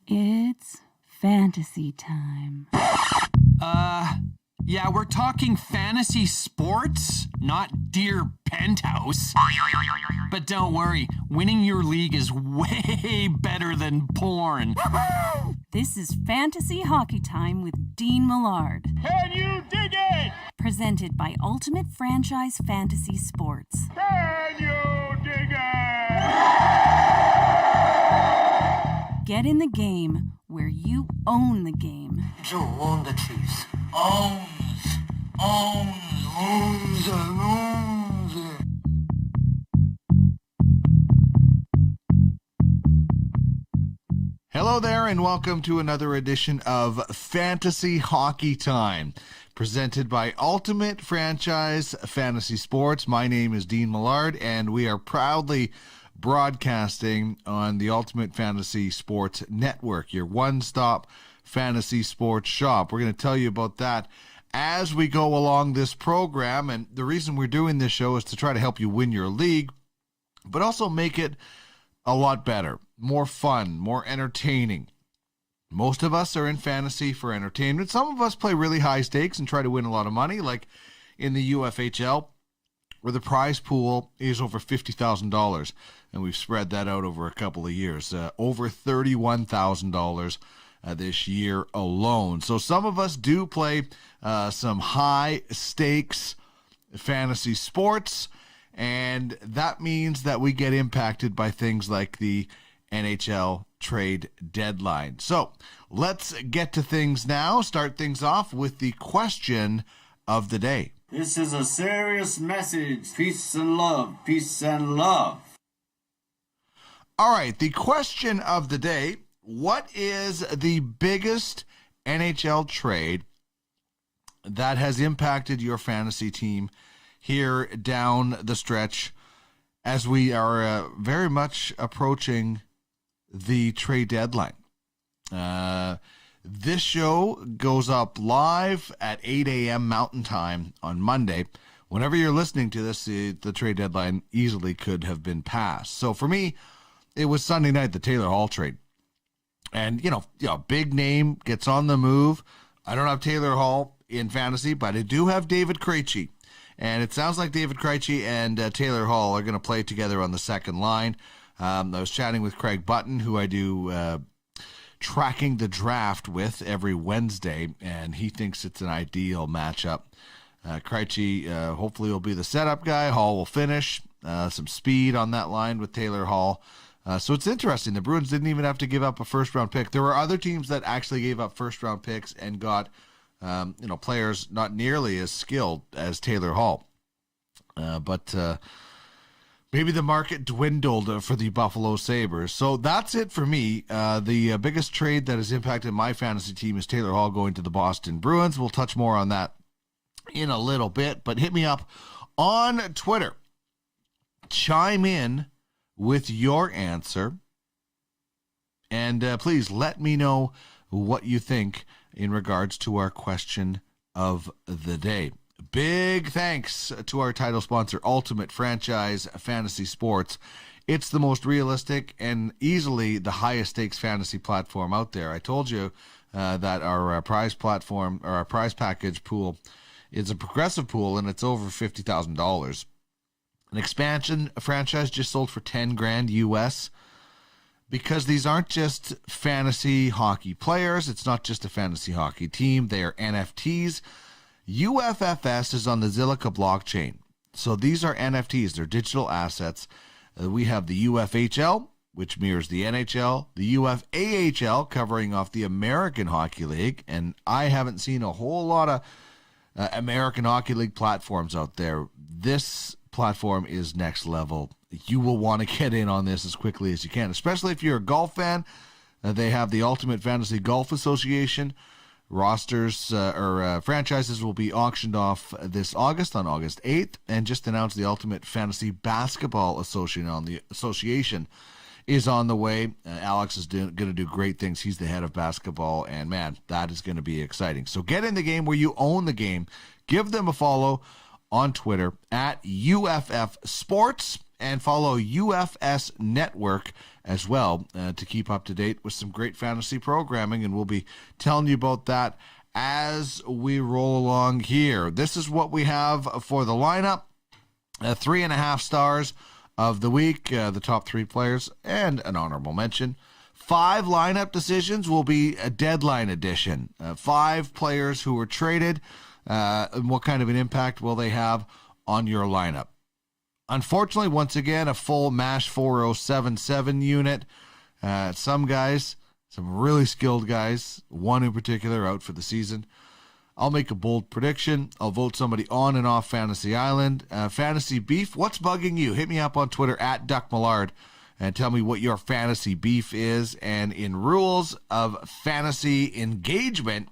It's fantasy time. Yeah, we're talking fantasy sports, not Dear Penthouse. But don't worry, winning your league is way better than porn. This is Fantasy Hockey Time with Dean Millard. Can you dig it? Presented by Ultimate Franchise Fantasy Sports. Can you dig it? Get in the game where you own the game. Joe own the Chiefs. Owns. Hello there, and welcome to another edition of Fantasy Hockey Time, presented by Ultimate Franchise Fantasy Sports. My name is Dean Millard, and we are proudly broadcasting on the Ultimate Fantasy Sports Network, your one-stop fantasy sports shop. We're going to tell you about that as we go along this program, and the reason we're doing this show is to try to help you win your league, but also make it a lot better, more fun, more entertaining. Most of us are in fantasy for entertainment. Some of us play really high stakes and try to win a lot of money, like in the UFHL, where the prize pool is over $50,000, and we've spread that out over a couple of years, over $31,000 this year alone. So some of us do play some high stakes fantasy sports, and that means that we get impacted by things like the NHL trade deadline. So let's get to things now. Start things off with the question of the day. This is a serious message. Peace and love. Peace and love. All right, the question of the day: what is the biggest NHL trade that has impacted your fantasy team here down the stretch as we are very much approaching the trade deadline? This show goes up live at 8 a.m. Mountain Time on Monday. Whenever you're listening to this, the trade deadline easily could have been passed. So for me, it was Sunday night, the Taylor Hall trade. And, you know, big name gets on the move. I don't have Taylor Hall in fantasy, but I do have David Krejci. And it sounds like David Krejci and Taylor Hall are going to play together on the second line. I was chatting with Craig Button, who I do tracking the draft with every Wednesday, and he thinks it's an ideal matchup. Krejci hopefully will be the setup guy. Hall will finish. Some speed on that line with Taylor Hall. So it's interesting. The Bruins didn't even have to give up a first-round pick. There were other teams that actually gave up first-round picks and got players not nearly as skilled as Taylor Hall. But maybe the market dwindled for the Buffalo Sabres. So that's it for me. The biggest trade that has impacted my fantasy team is Taylor Hall going to the Boston Bruins. We'll touch more on that in a little bit. But hit me up on Twitter. Chime in with your answer. And please let me know what you think in regards to our question of the day. Big thanks to our title sponsor, Ultimate Franchise Fantasy Sports. It's the most realistic and easily the highest stakes fantasy platform out there. I told you that our prize platform, or our prize package pool, is a progressive pool, and it's over $50,000. An expansion franchise just sold for $10,000 US, because these aren't just fantasy hockey players. It's not just a fantasy hockey team. They are NFTs. UFFS is on the Zilliqa blockchain. So these are NFTs. They're digital assets. We have the UFHL, which mirrors the NHL, the UFAHL, covering off the American Hockey League. And I haven't seen a whole lot of American Hockey League platforms out there. This platform is next level. You will want to get in on this as quickly as you can, especially if you're a golf fan. They have the Ultimate Fantasy Golf Association. Rosters or franchises will be auctioned off this August, on August 8th, and just announced the Ultimate Fantasy Basketball Association is on the way. Alex is going to do great things. He's the head of basketball, and man, that is going to be exciting. So get in the game where you own the game. Give them a follow on Twitter at UFF Sports, and follow UFS Network as well to keep up to date with some great fantasy programming, and we'll be telling you about that as we roll along here. This is what we have for the lineup. 3.5 stars of the week, the top 3 players, and an honorable mention. 5 lineup decisions will be a deadline edition. 5 players who were traded, and what kind of an impact will they have on your lineup. Unfortunately, once again, a full MASH 4077 unit. Some guys, some really skilled guys, one in particular out for the season. I'll make a bold prediction. I'll vote somebody on and off Fantasy Island. Fantasy Beef, what's bugging you? Hit me up on Twitter at DuckMillard and tell me what your fantasy beef is. And in rules of fantasy engagement,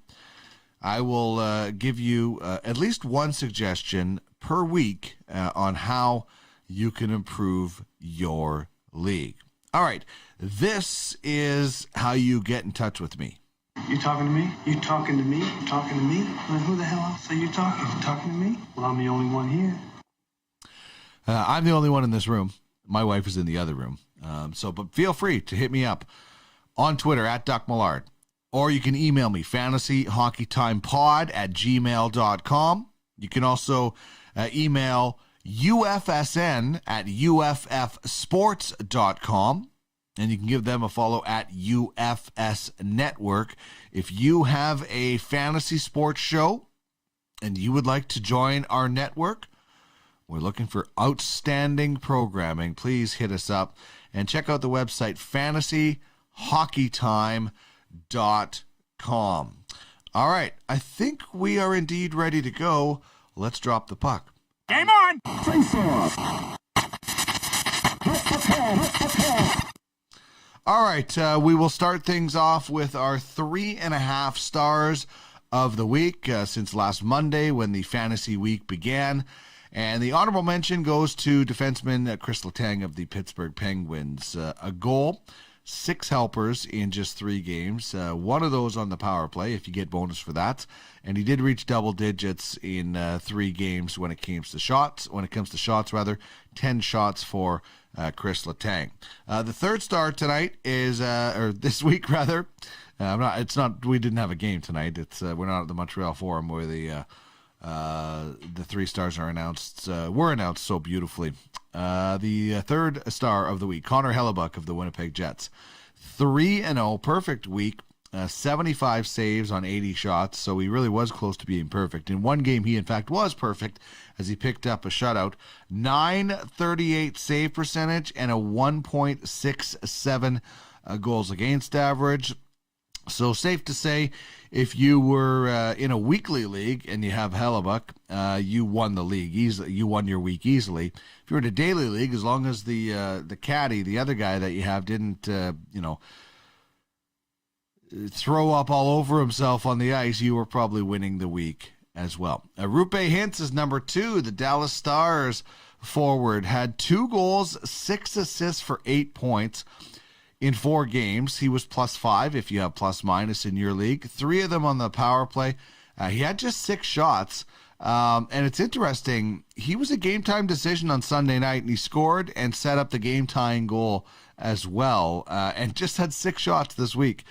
I will give you at least one suggestion per week on how you can improve your league. All right, this is how you get in touch with me. You talking to me? You talking to me? You talking to me? Well, who the hell else are you talking? You talking to me? Well, I'm the only one here. I'm the only one in this room. My wife is in the other room. But feel free to hit me up on Twitter at DuckMillard. Or you can email me, fantasyhockeytimepod@gmail.com. You can also email UFSN at UFFsports.com. And you can give them a follow at UFS Network. If you have a fantasy sports show and you would like to join our network, we're looking for outstanding programming. Please hit us up and check out the website fantasyhockeytime.com. All right, I think we are indeed ready to go. Let's drop the puck. Game on! All right, we will start things off with our 3.5 stars of the week since last Monday when the fantasy week began. And the honorable mention goes to defenseman Chris Letang of the Pittsburgh Penguins. A goal, 6 helpers in just 3 games. One of those on the power play, if you get bonus for that. And he did reach double digits in 3 games when it comes to shots. 10 shots for Chris Letang. The third star tonight is, or this week rather. We didn't have a game tonight. We're not at the Montreal Forum where the 3 stars were announced so beautifully. The third star of the week, Conor Hellebuyck of the Winnipeg Jets. 3-0, perfect week. 75 saves on 80 shots, so he really was close to being perfect. In one game, he in fact was perfect as he picked up a shutout. 938 save percentage and a 1.67 goals against average. So safe to say, if you were in a weekly league and you have Hellebuyck, you won the league easily. You won your week easily. If you're in a daily league, as long as the caddy, the other guy that you have, didn't throw up all over himself on the ice, you were probably winning the week as well. Rupe Hintz is number 2. The Dallas Stars forward had 2 goals, 6 assists for 8 points in 4 games. He was +5 if you have plus-minus in your league. 3 of them on the power play. He had just 6 shots. And it's interesting, he was a game-time decision on Sunday night, and he scored and set up the game-tying goal as well, and just had 6 shots this week.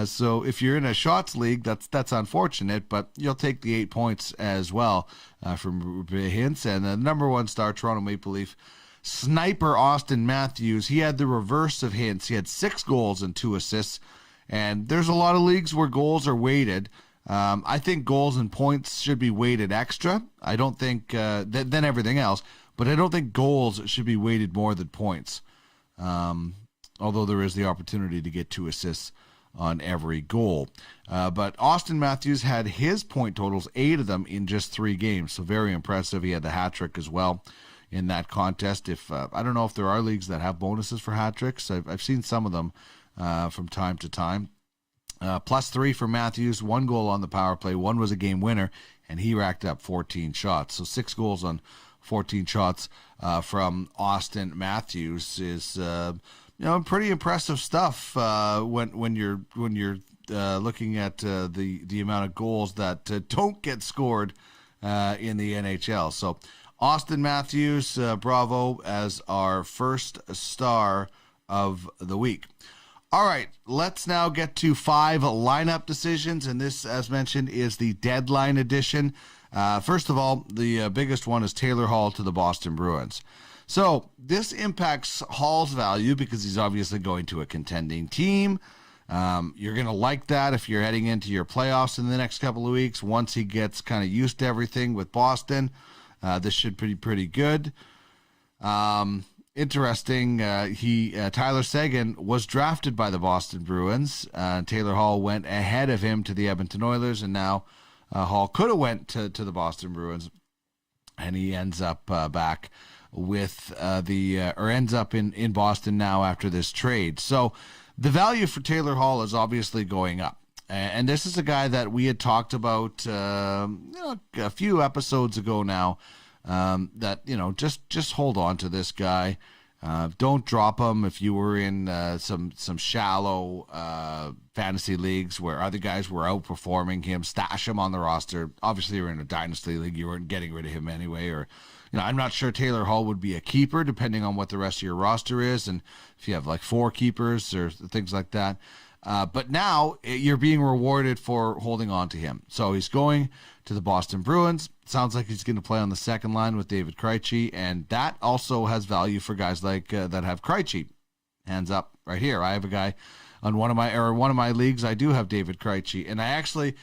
So if you're in a shots league, that's unfortunate, but you'll take the 8 points as well from Hintz. And the number 1 star, Toronto Maple Leaf sniper Austin Matthews, he had the reverse of Hintz. He had 6 goals and 2 assists, and there's a lot of leagues where goals are weighted. I think goals and points should be weighted extra. I don't think than everything else, but I don't think goals should be weighted more than points. Although there is the opportunity to get 2 assists on every goal. But Austin Matthews had his point totals, 8 of them in just 3 games. So very impressive. He had the hat trick as well in that contest. I don't know if there are leagues that have bonuses for hat tricks. I've seen some of them from time to time. +3 for Matthews, 1 goal on the power play, 1 was a game winner, and he racked up 14 shots. So 6 goals on 14 shots from Austin Matthews is pretty impressive stuff when you're looking at the amount of goals that don't get scored in the NHL. So Austin Matthews, bravo, as our first star of the week. All right, let's now get to 5 lineup decisions, and this, as mentioned, is the deadline edition. First of all, the biggest one is Taylor Hall to the Boston Bruins. So this impacts Hall's value because he's obviously going to a contending team. You're going to like that if you're heading into your playoffs in the next couple of weeks. Once he gets kind of used to everything with Boston, this should be pretty good. Interesting, Tyler Seguin was drafted by the Boston Bruins. Taylor Hall went ahead of him to the Edmonton Oilers, and now Hall could have went to the Boston Bruins, and he ends up back with ends up in Boston now after this trade. So the value for Taylor Hall is obviously going up. And this is a guy that we had talked about a few episodes ago now, that, just hold on to this guy. Don't drop him if you were in some shallow fantasy leagues where other guys were outperforming him. Stash him on the roster. Obviously, you're in a dynasty league. You weren't getting rid of him anyway. Or, I'm not sure Taylor Hall would be a keeper depending on what the rest of your roster is. And if you have like 4 keepers or things like that. But now you're being rewarded for holding on to him. So he's going to the Boston Bruins. Sounds like he's going to play on the second line with David Krejci, and that also has value for guys like that have Krejci. Hands up right here. I have a guy on one of my leagues. I do have David Krejci, and I actually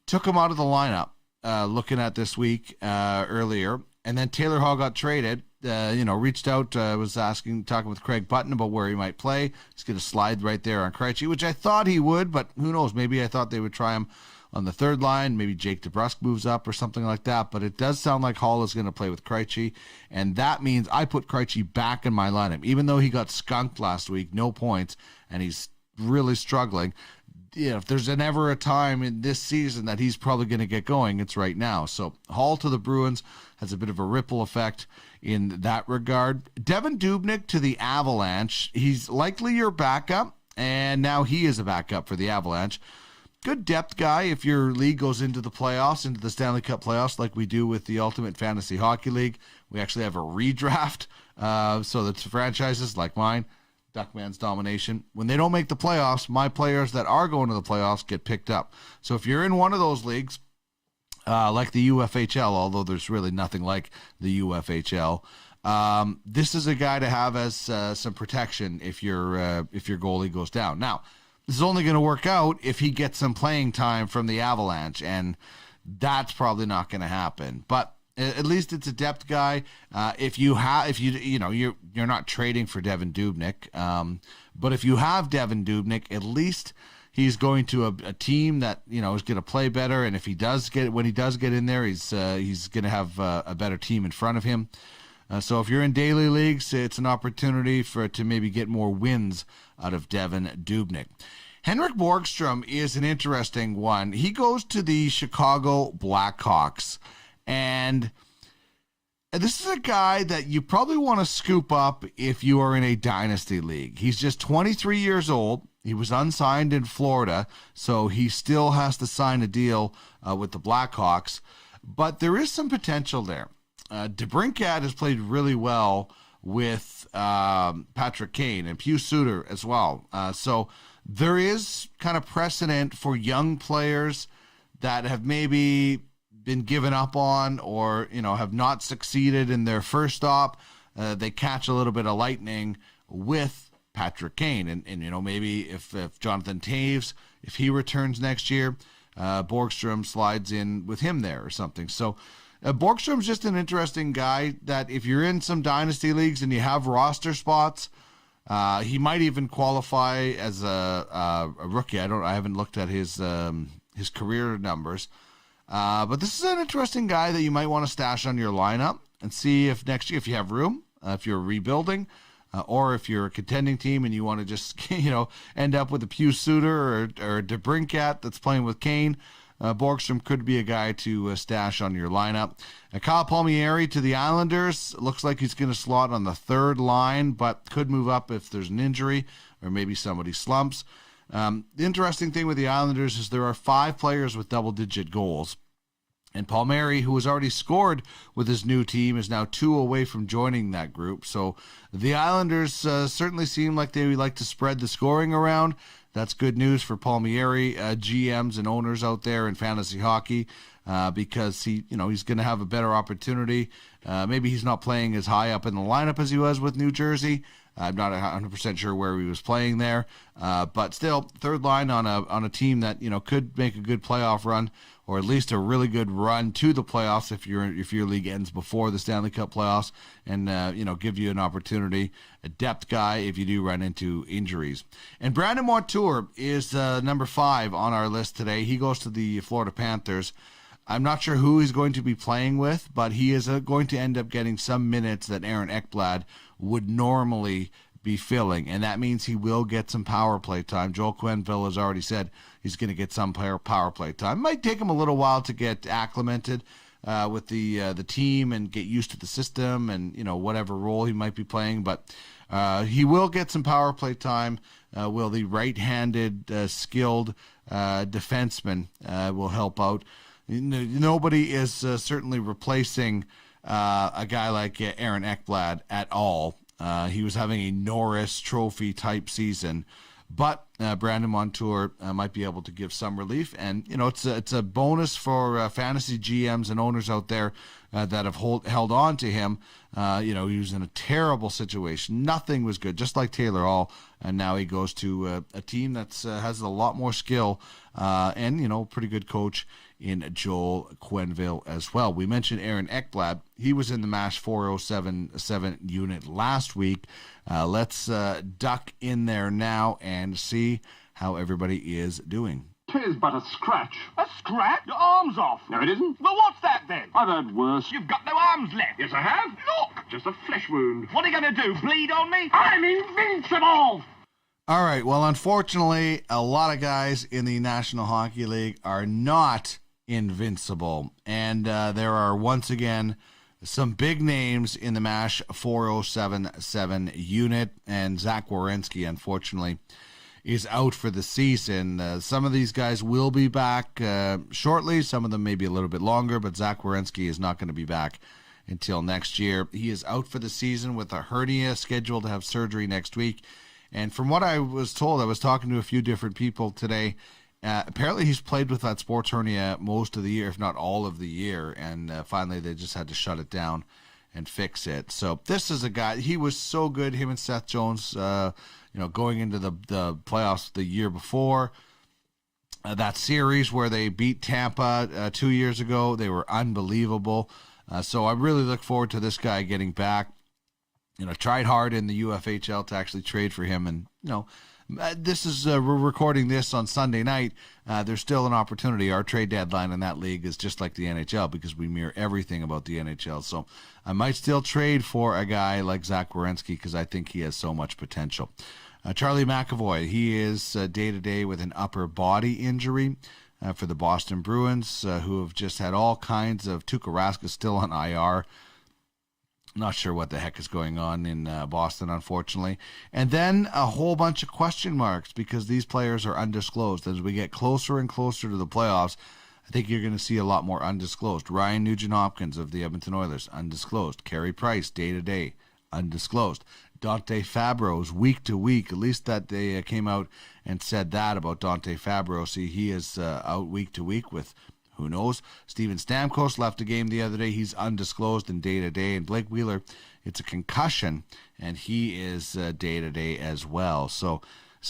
took him out of the lineup looking at this week earlier, and then Taylor Hall got traded. Reached out, was talking with Craig Button about where he might play. He's going to slide right there on Krejci, which I thought he would, but who knows? Maybe I thought they would try him on the third line. Maybe Jake DeBrusk moves up or something like that, but it does sound like Hall is going to play with Krejci, and that means I put Krejci back in my lineup. Even though he got skunked last week, no points, and he's really struggling. If there's ever a time in this season that he's probably going to get going, it's right now. So Hall to the Bruins has a bit of a ripple effect in that regard. Devin Dubnyk to the Avalanche. He's likely your backup, and now he is a backup for the Avalanche. Good depth guy if your league goes into the playoffs, into the Stanley Cup playoffs, like we do with the Ultimate Fantasy Hockey League. We actually have a redraft, so that franchises like mine, Duckman's Domination, when they don't make the playoffs, my players that are going to the playoffs get picked up. So if you're in one of those leagues, like the UFHL, although there's really nothing like the UFHL, this is a guy to have as some protection if your goalie goes down. Now, this is only going to work out if he gets some playing time from the Avalanche, and that's probably not going to happen. But at least it's a depth guy. You're not trading for Devin Dubnyk, but if you have Devin Dubnyk, at least he's going to a team that is going to play better. And if when he does get in there, he's going to have a better team in front of him. So if you're in daily leagues, it's an opportunity to maybe get more wins out of Devin Dubnyk. Henrik Borgstrom is an interesting one. He goes to the Chicago Blackhawks, and this is a guy that you probably want to scoop up if you are in a dynasty league. He's just 23 years old. He was unsigned in Florida, so he still has to sign a deal with the Blackhawks, but there is some potential there. DeBrincat has played really well with Patrick Kane and Pius Suter as well. So there is kind of precedent for young players that have maybe been given up on or, have not succeeded in their first stop. They catch a little bit of lightning with Patrick Kane. And maybe if Jonathan Taves, if he returns next year, Borgstrom slides in with him there or something. So Borgstrom's just an interesting guy that if you're in some dynasty leagues and you have roster spots, he might even qualify as a rookie. I haven't looked at his career numbers, but this is an interesting guy that you might want to stash on your lineup and see if next year, if you have room, if you're rebuilding, or if you're a contending team and you want to just end up with a Pius Suter or a DeBrincat that's playing with Kane. Borgstrom could be a guy to stash on your lineup. Kyle Palmieri to the Islanders. Looks like he's going to slot on the third line, but could move up if there's an injury or maybe somebody slumps. The interesting thing with the Islanders is there are 5 players with double-digit goals. And Palmieri, who has already scored with his new team, is now 2 away from joining that group. So the Islanders certainly seem like they like to spread the scoring around. That's good news for Palmieri, GMs and owners out there in fantasy hockey, because he's going to have a better opportunity. Maybe he's not playing as high up in the lineup as he was with New Jersey. I'm not 100% sure where he was playing there, but still, third line on a team that could make a good playoff run, or at least a really good run to the playoffs if your league ends before the Stanley Cup playoffs, and give you an opportunity, a depth guy if you do run into injuries. And Brandon Montour is number 5 on our list today. He goes to the Florida Panthers. I'm not sure who he's going to be playing with, but he is going to end up getting some minutes that Aaron Ekblad would normally be filling, and that means he will get some power play time. Joel Quenneville has already said he's going to get some power play time. Might take him a little while to get acclimated with the team and get used to the system and whatever role he might be playing, but he will get some power play time. Will the right-handed skilled defenseman will help out. Nobody is certainly replacing a guy like Aaron Ekblad at all. He was having a Norris Trophy type season, but Brandon Montour might be able to give some relief. And it's a bonus for fantasy GMs and owners out there that have held on to him. He was in a terrible situation. Nothing was good, just like Taylor Hall. And now he goes to a team that has a lot more skill and pretty good coach in Joel Quenneville as well. We mentioned Aaron Ekblad. He was in the MASH 4077 unit last week. Let's duck in there now and see how everybody is doing. 'Tis but a scratch. A scratch? Your arm's off. No, it isn't. Well, what's that then? I've heard worse. You've got no arms left. Yes, I have. Look! Just a flesh wound. What are you going to do, bleed on me? I'm invincible! All right, well, unfortunately, a lot of guys in the National Hockey League are not invincible. And there are, once again, some big names in the MASH 4077 unit. And Zach Werenski, unfortunately, is out for the season. Some of these guys will be back shortly. Some of them may be a little bit longer, but Zach Werenski is not going to be back until next year. He is out for the season with a hernia, scheduled to have surgery next week. And from what I was told, I was talking to a few different people today, apparently he's played with that sports hernia most of the year, if not all of the year, and finally they just had to shut it down and fix it. So this is a guy, he was so good, him and Seth Jones, going into the playoffs the year before. That series where they beat Tampa 2 years ago, they were unbelievable. So I really look forward to this guy getting back. Tried hard in the UFHL to actually trade for him, and this is we're recording this on Sunday night. There's still an opportunity. Our trade deadline in that league is just like the NHL because we mirror everything about the NHL. So I might still trade for a guy like Zach Werenski because I think he has so much potential. Charlie McAvoy, he is day-to-day with an upper body injury for the Boston Bruins, who have just had all kinds of Tuukka Rask is still on IR. Not sure what the heck is going on in Boston, unfortunately. And then a whole bunch of question marks because these players are undisclosed. As we get closer and closer to the playoffs, I think you're going to see a lot more undisclosed. Ryan Nugent-Hopkins of the Edmonton Oilers, undisclosed. Carey Price, day-to-day, undisclosed. Dante Fabro's week-to-week, at least that they came out and said that about Dante Fabro. See, he is out week-to-week with who knows? Steven Stamkos left the game the other day. He's undisclosed and day-to-day. And Blake Wheeler, it's a concussion, and he is day-to-day as well. So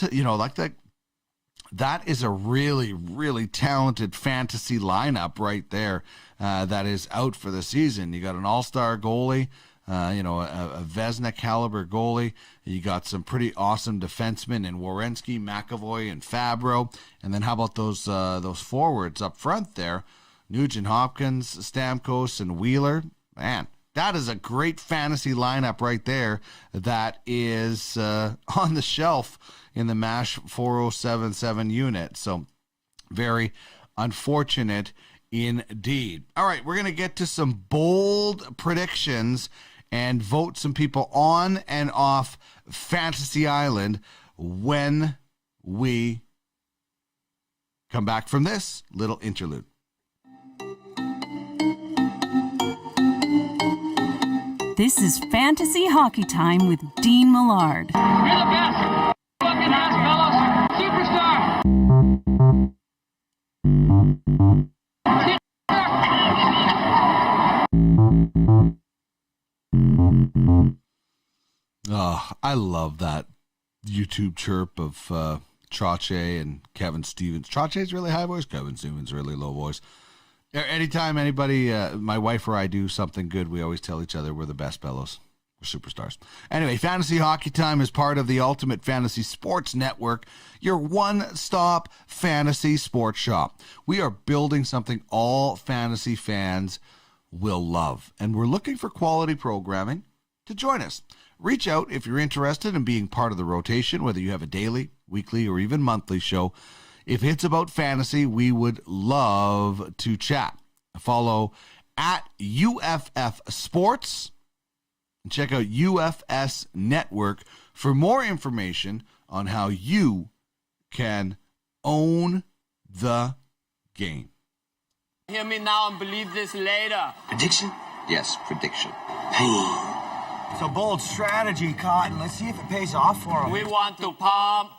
like that is a really, really talented fantasy lineup right there that is out for the season. You got an all-star goalie, a Vezina caliber goalie. You got some pretty awesome defensemen in Werenski, McAvoy, and Fabro. And then how about those forwards up front there? Nugent Hopkins, Stamkos, and Wheeler. Man, that is a great fantasy lineup right there that is on the shelf in the MASH 4077 unit. So very unfortunate indeed. All right, we're going to get to some bold predictions and vote some people on and off Fantasy Island when we come back from this little interlude. This is Fantasy Hockey Time with Dean Millard. You're the best. Fucking ass, fellas. Superstar. Oh, I love that YouTube chirp of Trache and Kevin Stevens. Trache's really high voice. Kevin Stevens really low voice. Anytime anybody, my wife or I do something good, we always tell each other we're the best fellows. We're superstars. Anyway, Fantasy Hockey Time is part of the Ultimate Fantasy Sports Network, your one-stop fantasy sports shop. We are building something all fantasy fans will love, and we're looking for quality programming to join us. Reach out if you're interested in being part of the rotation, whether you have a daily, weekly, or even monthly show. If it's about fantasy, we would love to chat. Follow at UFF Sports and check out UFS Network for more information on how you can own the game. Hear me now and believe this later. Prediction? Yes, prediction. Pain. It's a bold strategy, Cotton. Let's see if it pays off for him. We want to pump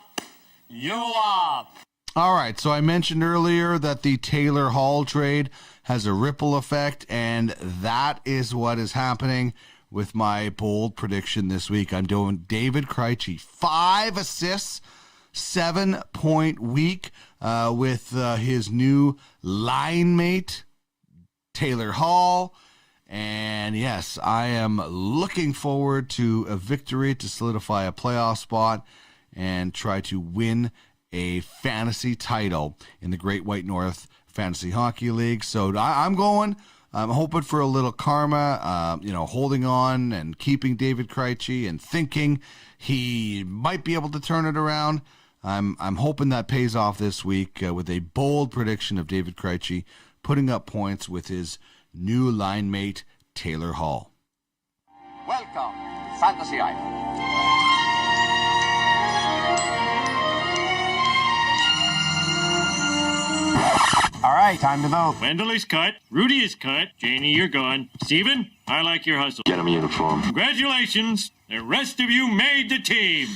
you up. All right, so I mentioned earlier that the Taylor Hall trade has a ripple effect, and that is what is happening with my bold prediction this week. I'm doing David Krejci, 5 assists, 7-point week with his new line mate, Taylor Hall. And yes, I am looking forward to a victory to solidify a playoff spot and try to win a fantasy title in the Great White North Fantasy Hockey League. So I'm hoping for a little karma, holding on and keeping David Krejci and thinking he might be able to turn it around. I'm hoping that pays off this week with a bold prediction of David Krejci putting up points with his new line mate, Taylor Hall. Welcome to Fantasy Island. All right, time to vote. Wendell is cut. Rudy is cut. Janie, you're gone. Steven, I like your hustle. Get him a uniform. Congratulations. The rest of you made the team.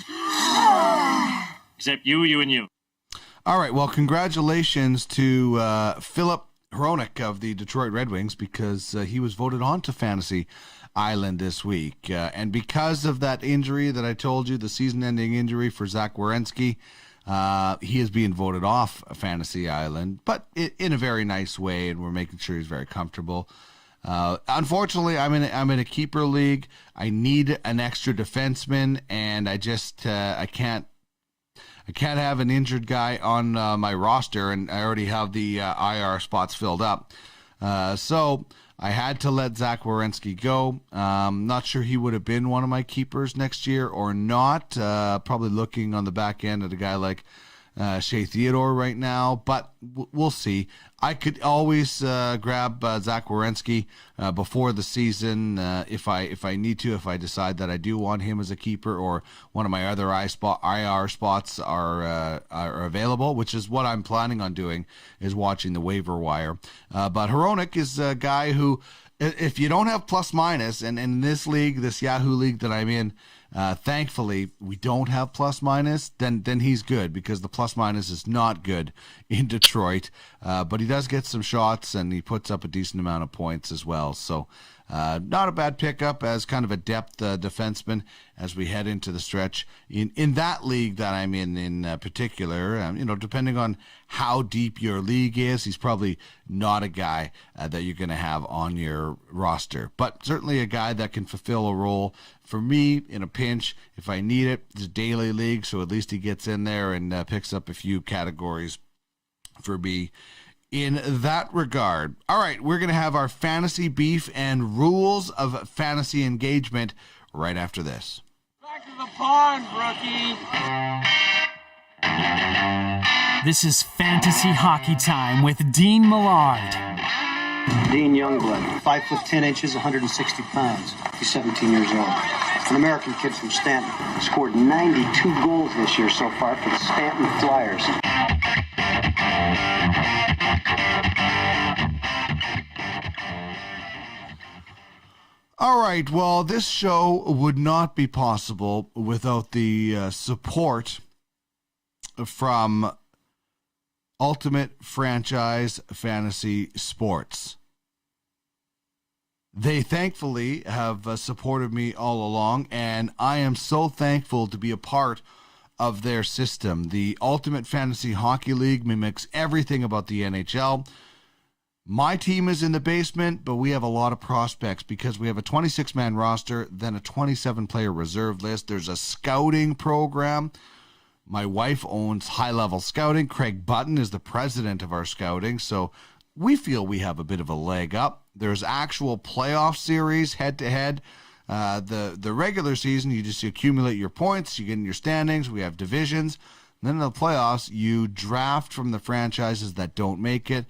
Except you, and you. All right, well, congratulations to Philip Hronik of the Detroit Red Wings because he was voted on to Fantasy Island this week. And because of that injury that I told you, the season-ending injury for Zach Werenski, he is being voted off Fantasy Island, but in a very nice way, and we're making sure he's very comfortable. Unfortunately, I'm in a keeper league. I need an extra defenseman, and I just I can't have an injured guy on my roster, and I already have the IR spots filled up. So I had to let Zach Werenski go. Not sure he would have been one of my keepers next year or not. Probably looking on the back end at a guy like Shea Theodore right now, but we'll see. I could always grab Zach Werenski before the season if I need to, if I decide that I do want him as a keeper or one of my other IR spots are available, which is what I'm planning on doing, is watching the waiver wire. But Hronik is a guy who, if you don't have plus minus, and in this league, this Yahoo league that I'm in, thankfully we don't have plus minus, then he's good, because the plus minus is not good in Detroit, but he does get some shots and he puts up a decent amount of points as well. So not a bad pickup as kind of a depth defenseman as we head into the stretch in that league that I'm in particular. Depending on how deep your league is, he's probably not a guy that you're going to have on your roster, but certainly a guy that can fulfill a role for me in a pinch if I need it. It's a daily league, so at least he gets in there and picks up a few categories for me in that regard. All right, we're going to have our fantasy beef and rules of fantasy engagement right after this. Back to the pond, rookie. This is Fantasy Hockey Time with Dean Millard. Dean Youngblood, 5'10" inches, 160 pounds. He's 17 years old. An American kid from Stanton. Scored 92 goals this year so far for the Stanton Flyers. All right, well, this show would not be possible without the support from Ultimate Franchise Fantasy Sports. They thankfully have supported me all along, and I am so thankful to be a part of their system. The Ultimate Fantasy Hockey League mimics everything about the NHL. My team is in the basement, but we have a lot of prospects because we have a 26-man roster, then a 27-player reserve list. There's a scouting program. My wife owns High Level Scouting. Craig Button is the president of our scouting, so we feel we have a bit of a leg up. There's actual playoff series head-to-head. The regular season, you just accumulate your points, you get in your standings, we have divisions. And then in the playoffs, you draft from the franchises that don't make it,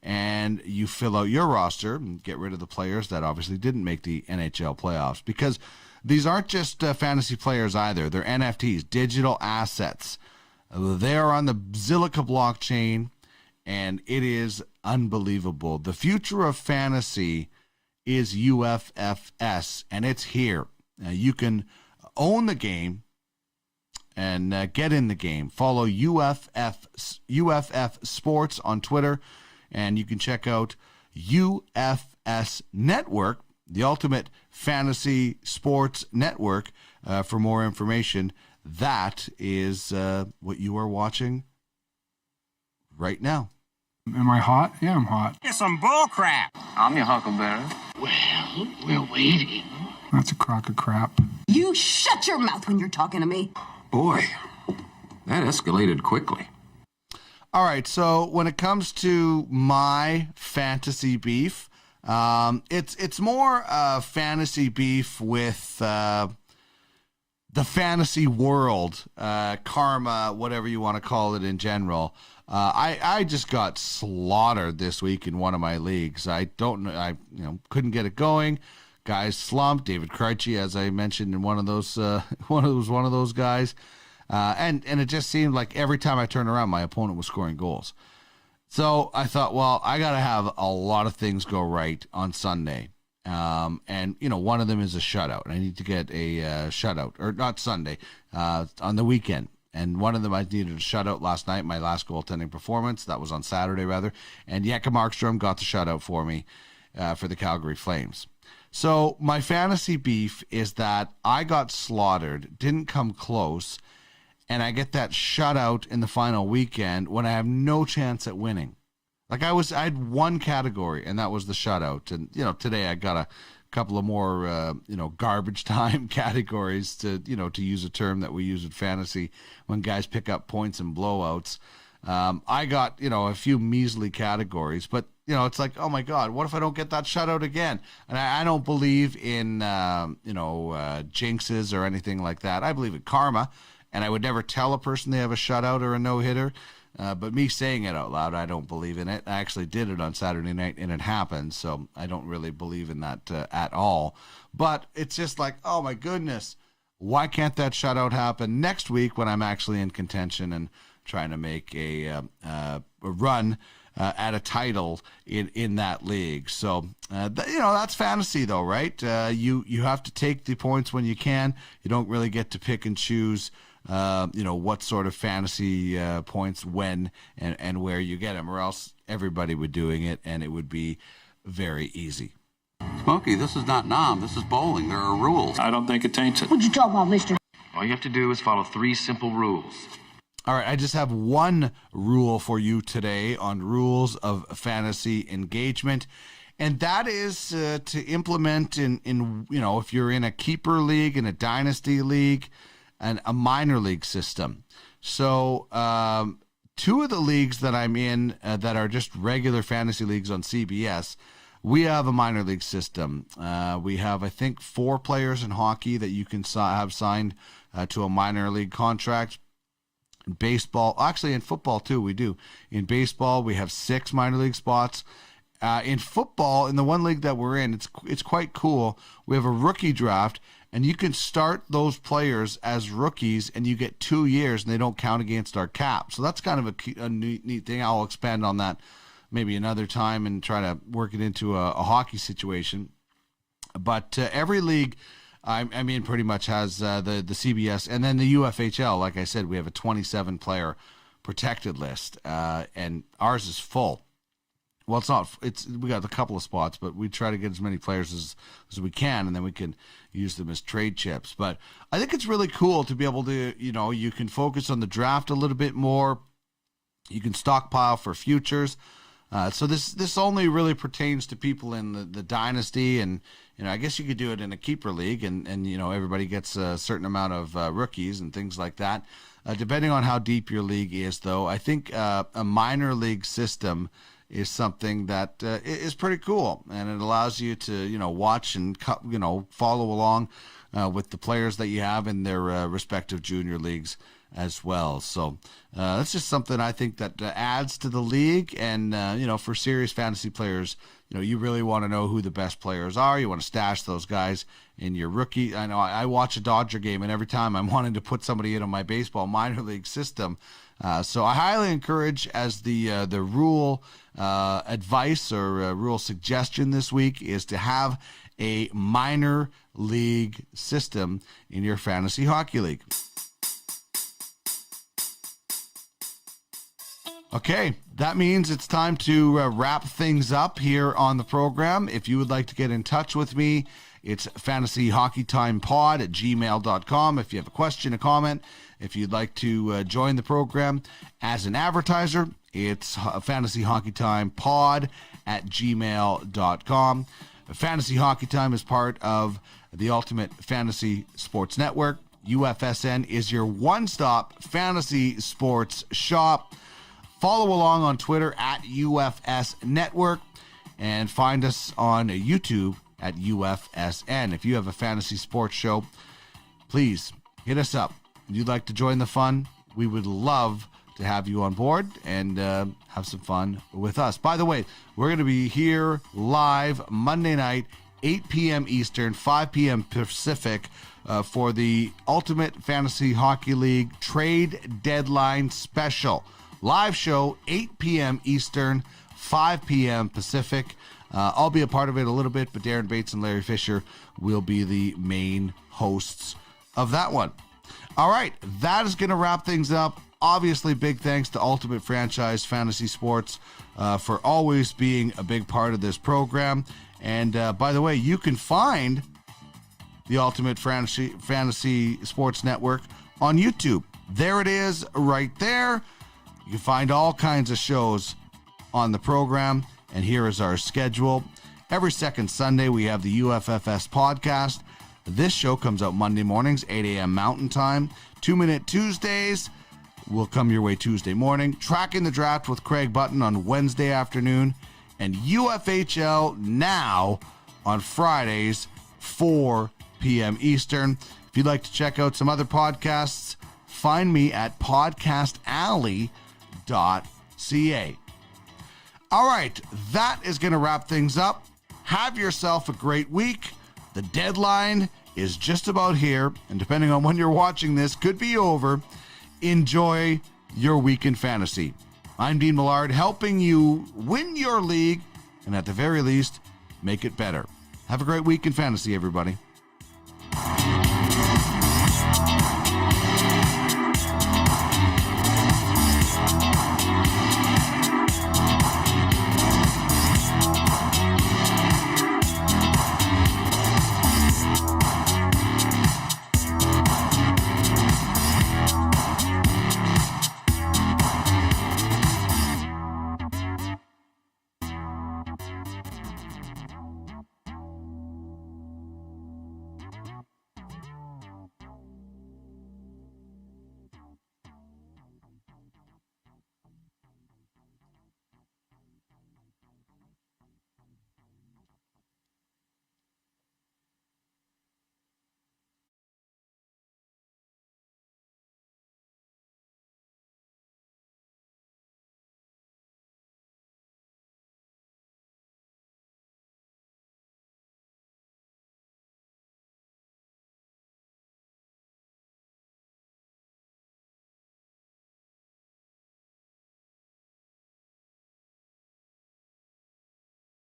and you fill out your roster and get rid of the players that obviously didn't make the NHL playoffs. Because these aren't just fantasy players either. They're NFTs, digital assets. They are on the Zilliqa blockchain, and it is unbelievable. The future of fantasy is UFFS, and it's here. You can own the game and get in the game. Follow UFF Sports on Twitter, and you can check out UFS Network, the Ultimate Fantasy Sports Network, for more information. That is what you are watching right now. Am I hot? Yeah, I'm hot. It's some bull crap. I'm your huckleberry. Well, we're waiting. That's a crock of crap. You shut your mouth when you're talking to me. Boy, that escalated quickly. All right, so when it comes to my fantasy beef, it's more fantasy beef with the fantasy world, karma, whatever you want to call it in general. I just got slaughtered this week in one of my leagues. I don't know, couldn't get it going. Guys slumped. David Krejci, as I mentioned, in one of those guys. And it just seemed like every time I turned around, my opponent was scoring goals. So I thought, well, I got to have a lot of things go right on Sunday. And one of them is a shutout. I need to get a shutout, or not Sunday, on the weekend. And one of them, I needed a shutout last night, my last goaltending performance. That was on Saturday, rather. And Jekka Markstrom got the shutout for me for the Calgary Flames. So my fantasy beef is that I got slaughtered, didn't come close, and I get that shutout in the final weekend when I have no chance at winning. Like I had one category, and that was the shutout. And, today I got a couple of more, garbage time categories to use a term that we use in fantasy when guys pick up points and blowouts. I got, a few measly categories, but, it's like, oh my God, what if I don't get that shutout again? And I don't believe in, jinxes or anything like that. I believe in karma, and I would never tell a person they have a shutout or a no-hitter. But me saying it out loud, I don't believe in it. I actually did it on Saturday night, and it happened, so I don't really believe in that at all. But it's just like, oh my goodness, why can't that shutout happen next week when I'm actually in contention and trying to make a run at a title in that league? So, that's fantasy though, right? You have to take the points when you can. You don't really get to pick and choose what sort of fantasy points when and where you get them, or else everybody would doing it and it would be very easy. Smokey, this is not Nam. This is bowling. There are rules. I don't think it taints it. What'd you talk about, mister? All you have to do is follow 3 simple rules. All right, I just have one rule for you today on rules of fantasy engagement, and that is to implement in if you're in a keeper league, in a dynasty league, and a minor league system. So 2 of the leagues that I'm in that are just regular fantasy leagues on CBS, we have a minor league system. We have, I think, 4 players in hockey that you can have signed to a minor league contract. In baseball, actually in football too, we do. In baseball, we have 6 minor league spots. In football, in the one league that we're in, it's quite cool. We have a rookie draft, and you can start those players as rookies, and you get 2 years, and they don't count against our cap. So that's kind of a neat thing. I'll expand on that maybe another time and try to work it into a hockey situation. But every league, I mean, pretty much has the CBS and then the UFHL. Like I said, we have a 27-player protected list, and ours is full. Well, it's not. We got a couple of spots, but we try to get as many players as we can, and then we can use them as trade chips. But I think it's really cool to be able to, you can focus on the draft a little bit more. You can stockpile for futures. So this only really pertains to people in the dynasty, and I guess you could do it in a keeper league, and everybody gets a certain amount of rookies and things like that. Depending on how deep your league is, though, I think a minor league system is something that is pretty cool, and it allows you to watch and follow along with the players that you have in their respective junior leagues as well. So that's just something I think that adds to the league, and for serious fantasy players, you really want to know who the best players are. You want to stash those guys in your rookie. I know I watch a Dodger game, and every time I'm wanting to put somebody in on my baseball minor league system. So I highly encourage, as the rule advice or rule suggestion this week, is to have a minor league system in your fantasy hockey league. Okay, that means it's time to wrap things up here on the program. If you would like to get in touch with me, it's fantasyhockeytimepod@gmail.com. If you have a question, a comment, if you'd like to join the program as an advertiser, it's fantasyhockeytimepod@gmail.com. Fantasy Hockey Time is part of the Ultimate Fantasy Sports Network. UFSN is your one-stop fantasy sports shop. Follow along on Twitter at UFS Network, and find us on YouTube at UFSN. If you have a fantasy sports show, please hit us up. If you'd like to join the fun, we would love to have you on board and have some fun with us. By the way, we're going to be here live Monday night, 8 p.m. Eastern, 5 p.m. Pacific, for the Ultimate Fantasy Hockey League Trade Deadline Special. Live show, 8 p.m. Eastern, 5 p.m. Pacific. I'll be a part of it a little bit, but Darren Bates and Larry Fisher will be the main hosts of that one. All right, that is going to wrap things up. Obviously, big thanks to Ultimate Franchise Fantasy Sports for always being a big part of this program. And by the way, you can find the Ultimate Fantasy Sports Network on YouTube. There it is right there. You can find all kinds of shows on the program, and here is our schedule. Every second Sunday, we have the UFFS podcast. This show comes out Monday mornings, 8 a.m. Mountain Time. 2-Minute Tuesdays will come your way Tuesday morning. Tracking the Draft with Craig Button on Wednesday afternoon. And UFHL Now on Fridays, 4 p.m. Eastern. If you'd like to check out some other podcasts, find me at podcastalley.ca. All right, that is going to wrap things up. Have yourself a great week. The deadline is just about here, and depending on when you're watching this, could be over. Enjoy your week in fantasy. I'm Dean Millard, helping you win your league and at the very least, make it better. Have a great week in fantasy, everybody.